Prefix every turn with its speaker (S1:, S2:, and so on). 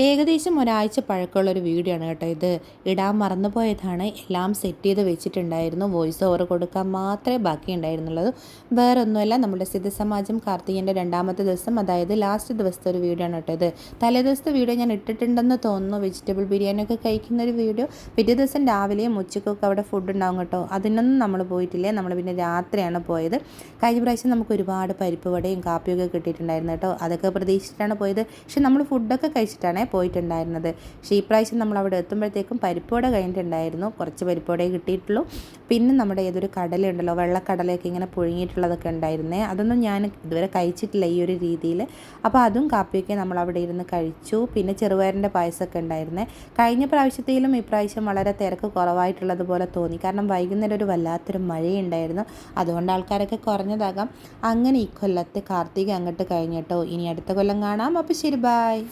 S1: ഏകദേശം ഒരാഴ്ച പഴക്കമുള്ളൊരു വീഡിയോ ആണ് കേട്ടോ ഇത്. ഇടാൻ മറന്നുപോയതാണ്. എല്ലാം സെറ്റ് ചെയ്ത് വെച്ചിട്ടുണ്ടായിരുന്നു. വോയിസ് ഓവർ കൊടുക്കാൻ മാത്രമേ ബാക്കി ഉണ്ടായിരുന്നുള്ളൂ. വേറെ ഒന്നുമല്ല, നമ്മുടെ സിദ്ധസമാജം കാർത്തികൻ്റെ രണ്ടാമത്തെ ദിവസം, അതായത് ലാസ്റ്റ് ദിവസത്തെ ഒരു വീഡിയോ ആണ് കേട്ടോ ഇത്. തലേ ദിവസത്തെ വീഡിയോ ഞാൻ ഇട്ടിട്ടുണ്ടെന്ന് തോന്നുന്നു. വെജിറ്റബിൾ ബിരിയാണിയൊക്കെ കഴിക്കുന്ന ഒരു വീഡിയോ. പിറ്റേ ദിവസം രാവിലെയും ഉച്ചക്കൊക്കെ അവിടെ ഫുഡ് ഉണ്ടാവും കേട്ടോ. അതിനൊന്നും നമ്മൾ പോയിട്ടില്ലേ. നമ്മൾ പിന്നെ രാത്രിയാണ് പോയത്. കഴിഞ്ഞ പ്രാവശ്യം നമുക്ക് ഒരുപാട് പരിപ്പ് വടയും കാപ്പിയൊക്കെ കിട്ടിയിട്ടുണ്ടായിരുന്നു കേട്ടോ. അതൊക്കെ പ്രതീക്ഷിച്ചിട്ടാണ് പോയത്. പക്ഷെ നമ്മൾ ഫുഡൊക്കെ കഴിച്ചിട്ടാണ് പോയിട്ടുണ്ടായിരുന്നത്. പക്ഷേ ഈ പ്രാവശ്യം നമ്മൾ അവിടെ എത്തുമ്പോഴത്തേക്കും പരിപ്പോട കഴിഞ്ഞിട്ടുണ്ടായിരുന്നു. കുറച്ച് പരിപ്പോടേ കിട്ടിയിട്ടുള്ളൂ. പിന്നെ നമ്മുടെ ഏതൊരു കടലുണ്ടല്ലോ, വെള്ളക്കടലയൊക്കെ ഇങ്ങനെ പുഴുങ്ങിയിട്ടുള്ളതൊക്കെ ഉണ്ടായിരുന്നേ. അതൊന്നും ഞാൻ ഇതുവരെ കഴിച്ചിട്ടില്ല ഈ ഒരു രീതിയിൽ. അപ്പോൾ അതും കാപ്പിയൊക്കെ നമ്മൾ അവിടെ ഇരുന്ന് കഴിച്ചു. പിന്നെ ചെറുപയറിൻ്റെ പായസമൊക്കെ ഉണ്ടായിരുന്നേ. കഴിഞ്ഞ പ്രാവശ്യത്തിലും ഈ പ്രാവശ്യം വളരെ തിരക്ക് കുറവായിട്ടുള്ളതുപോലെ തോന്നി. കാരണം വൈകുന്നേരം ഒരു വല്ലാത്തൊരു മഴയുണ്ടായിരുന്നു. അതുകൊണ്ട് ആൾക്കാരൊക്കെ കുറഞ്ഞതാകാം. അങ്ങനെ ഈ കൊല്ലത്തെ കാർത്തിക അങ്ങോട്ട് കഴിഞ്ഞിട്ടോ. ഇനി അടുത്ത കൊല്ലം കാണാം. അപ്പോൾ ശരി, ബായ്.